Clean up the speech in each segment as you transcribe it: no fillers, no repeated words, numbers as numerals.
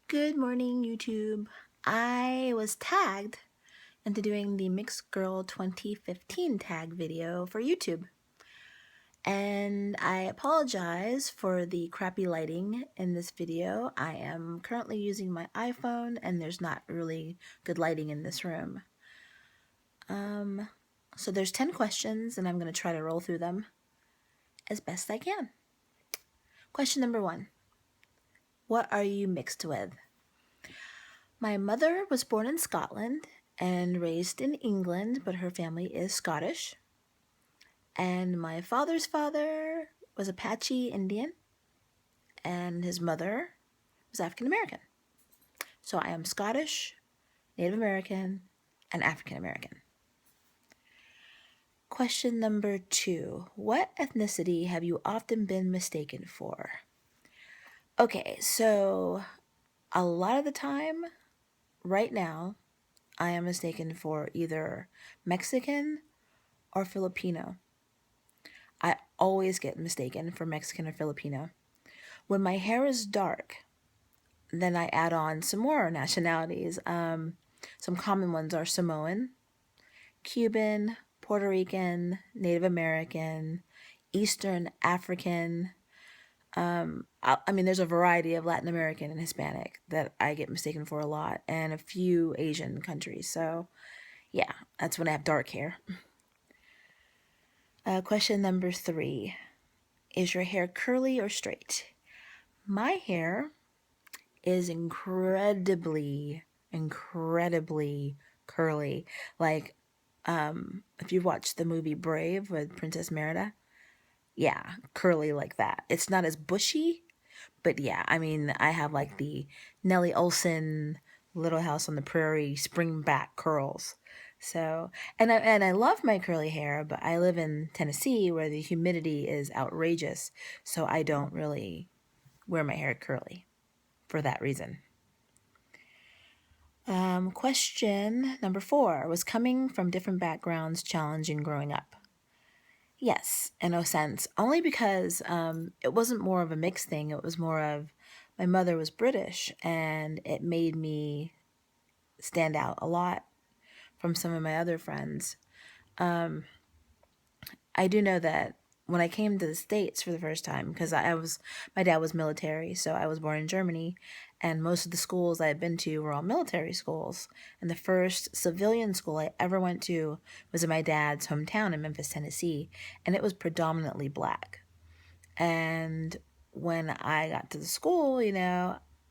Good morning, YouTube. I was tagged into doing the Mixed Girl 2015 tag video for YouTube. And I apologize for the crappy lighting in this video. I am currently using my iPhone and there's not really good lighting in this room. So there's 10 questions and I'm going to try to roll through them as best I can. Question number 1. What are you mixed with? My mother was born in Scotland and raised in England, but her family is Scottish. And my father's father was Apache Indian, and his mother was African American. So I am Scottish, Native American, and African American. Question number 2. What ethnicity have you often been mistaken for? Okay, so a lot of the time, right now, I am mistaken for either Mexican or Filipino. I always get mistaken for Mexican or Filipino. When my hair is dark, then I add on some more nationalities. Some common ones are Samoan, Cuban, Puerto Rican, Native American, Eastern African. I mean, there's a variety of Latin American and Hispanic that I get mistaken for a lot, and a few Asian countries. So, yeah, that's when I have dark hair. Question number 3. Is your hair curly or straight? My hair is incredibly curly. Like, if you watch the movie Brave with Princess Merida, yeah, curly like that. It's not as bushy, but yeah, I mean, I have like the Nellie Olson Little House on the Prairie spring back curls. So, and I love my curly hair, but I live in Tennessee where the humidity is outrageous, so I don't really wear my hair curly for that reason. Question number 4. Was coming from different backgrounds challenging growing up? Yes, in a sense. Only because it wasn't more of a mixed thing. It was more of my mother was British, and it made me stand out a lot from some of my other friends. I do know that when I came to the States for the first time, because my dad was military, so I was born in Germany, and most of the schools I had been to were all military schools. And the first civilian school I ever went to was in my dad's hometown in Memphis, Tennessee, and it was predominantly black. And when I got to the school,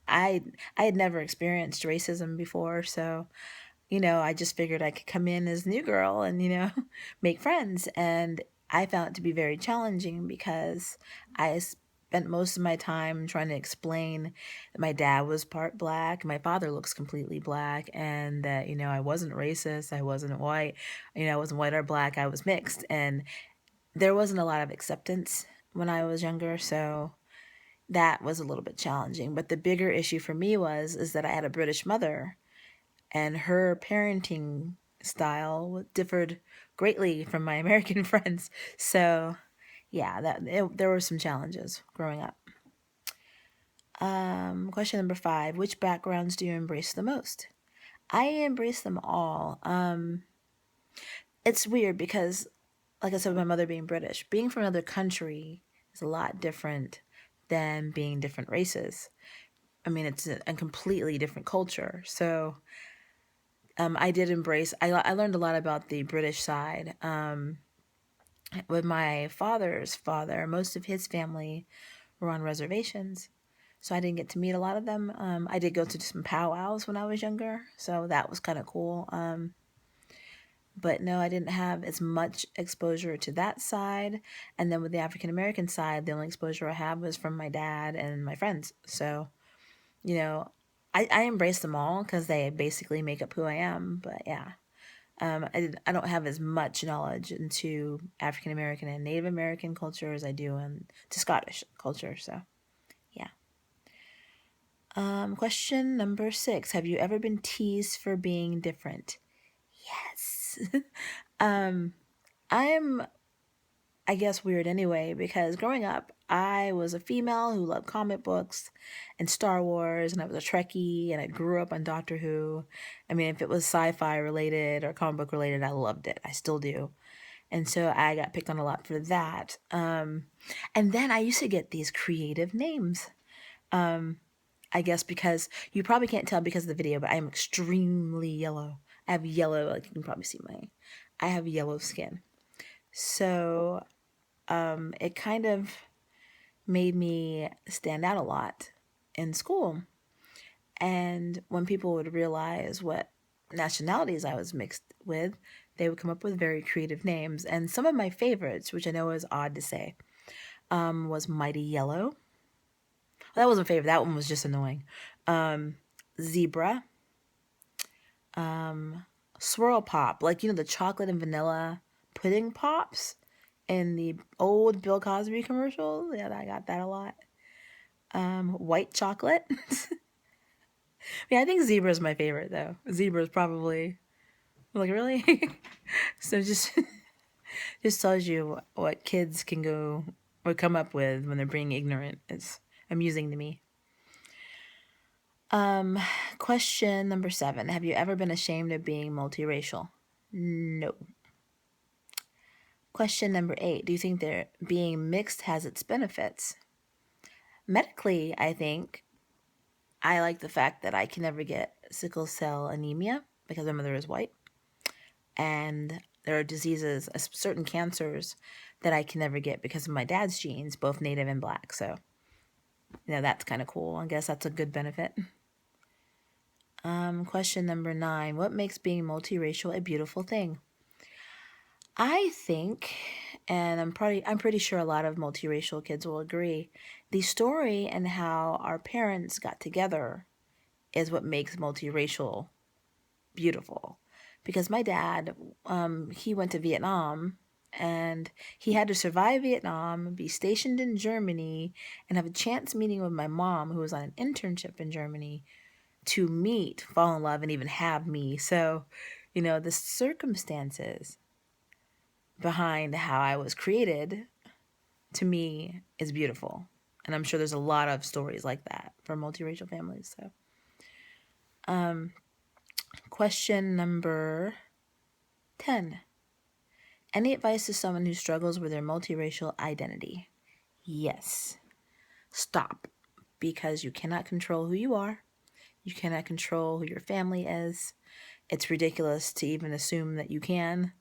I had never experienced racism before, so I just figured I could come in as new girl and, make friends. And I found it to be very challenging because I spent most of my time trying to explain that my dad was part black, my father looks completely black, and that, I wasn't racist, I wasn't white, I wasn't white or black, I was mixed. And there wasn't a lot of acceptance when I was younger, so that was a little bit challenging. But the bigger issue for me is that I had a British mother and her parenting style differed greatly from my American friends. So, yeah, there were some challenges growing up. Question number 5. Which backgrounds do you embrace the most? I embrace them all. It's weird because, like I said, with my mother being British, being from another country is a lot different than being different races. I mean, it's a completely different culture. So, I did embrace. I learned a lot about the British side. With my father's father, most of his family were on reservations, so I didn't get to meet a lot of them. I did go to some powwows when I was younger, so that was kind of cool. But no, I didn't have as much exposure to that side. And then with the African American side, the only exposure I had was from my dad and my friends. So, you know, I embrace them all because they basically make up who I am. But yeah. I don't have as much knowledge into African American and Native American culture as I do into Scottish culture. So, yeah. Question number 6. Have you ever been teased for being different? Yes. I'm, I guess, weird anyway, because growing up, I was a female who loved comic books and Star Wars, and I was a Trekkie, and I grew up on Doctor Who. I mean, if it was sci-fi related or comic book related, I loved it. I still do. And so I got picked on a lot for that. And then I used to get these creative names. I guess because you probably can't tell because of the video, but I am extremely yellow. I have yellow, like you can probably see I have yellow skin. So it kind of made me stand out a lot in school. And when people would realize what nationalities I was mixed with, they would come up with very creative names. And some of my favorites, which I know is odd to say, was Mighty Yellow. Well, that wasn't my favorite. That one was just annoying. Zebra. Swirl Pop. Like, the chocolate and vanilla pudding pops in the old Bill Cosby commercials. Yeah, I got that a lot. White chocolate. Yeah, I think zebra is my favorite though. Zebra is probably like really. So just tells you what kids can go or come up with when they're being ignorant. It's amusing to me. Question number 7. Have you ever been ashamed of being multiracial? No. Question number 8. Do you think that being mixed has its benefits? Medically, I think I like the fact that I can never get sickle cell anemia because my mother is white. And there are diseases, certain cancers that I can never get because of my dad's genes, both native and black. So, that's kind of cool. I guess that's a good benefit. Question number 9. What makes being multiracial a beautiful thing? I think, and I'm pretty sure a lot of multiracial kids will agree, the story and how our parents got together is what makes multiracial beautiful. Because my dad, he went to Vietnam and he had to survive Vietnam, be stationed in Germany, and have a chance meeting with my mom, who was on an internship in Germany, to meet, fall in love, and even have me. So, the circumstances behind how I was created, to me, is beautiful. And I'm sure there's a lot of stories like that for multiracial families. So, question number 10. Any advice to someone who struggles with their multiracial identity? Yes. Stop. Because you cannot control who you are. You cannot control who your family is. It's ridiculous to even assume that you can.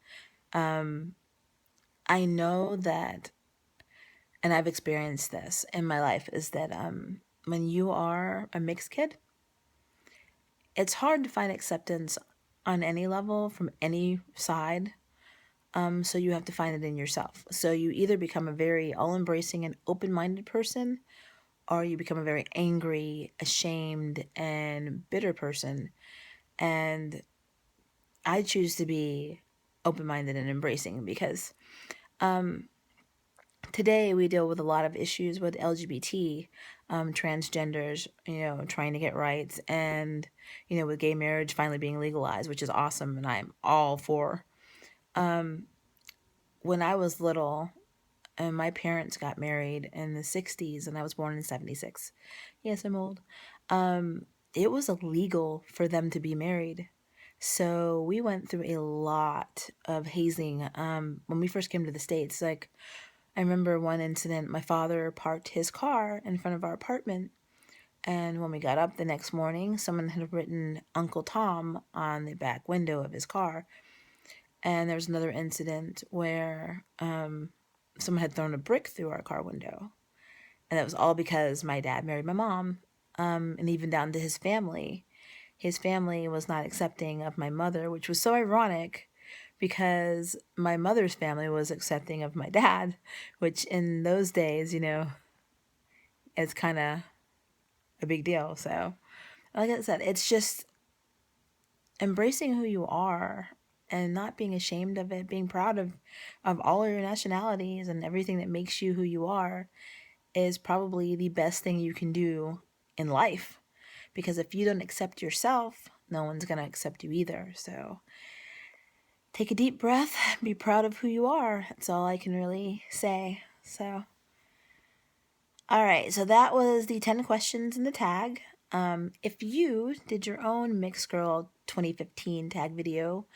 I know that, and I've experienced this in my life, is that when you are a mixed kid, it's hard to find acceptance on any level from any side. So you have to find it in yourself. So you either become a very all-embracing and open-minded person, or you become a very angry, ashamed, and bitter person. And I choose to be open-minded and embracing because today we deal with a lot of issues with LGBT, transgenders, trying to get rights, and, with gay marriage finally being legalized, which is awesome, and I'm all for. When I was little, and my parents got married in the 60s, and I was born in 76. Yes, I'm old. It was illegal for them to be married. So we went through a lot of hazing when we first came to the States. Like, I remember one incident, my father parked his car in front of our apartment. And when we got up the next morning, someone had written Uncle Tom on the back window of his car. And there was another incident where someone had thrown a brick through our car window. And that was all because my dad married my mom. And even down to his family. His family was not accepting of my mother, which was so ironic because my mother's family was accepting of my dad, which in those days, is kind of a big deal. So, like I said, it's just embracing who you are and not being ashamed of it, being proud of all your nationalities and everything that makes you who you are is probably the best thing you can do in life. Because if you don't accept yourself, no one's going to accept you either. So take a deep breath, be proud of who you are. That's all I can really say. So All right, so that was the 10 questions in the tag. If you did your own Mixed Girl 2015 tag video,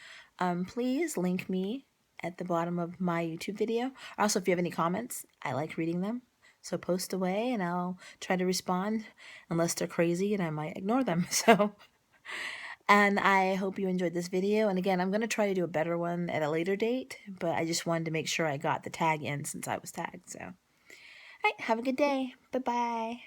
please link me at the bottom of my YouTube video. Also, if you have any comments, I like reading them. So post away and I'll try to respond unless they're crazy and I might ignore them. And I hope you enjoyed this video. And again, I'm going to try to do a better one at a later date, but I just wanted to make sure I got the tag in since I was tagged. So, all right, have a good day. Bye-bye.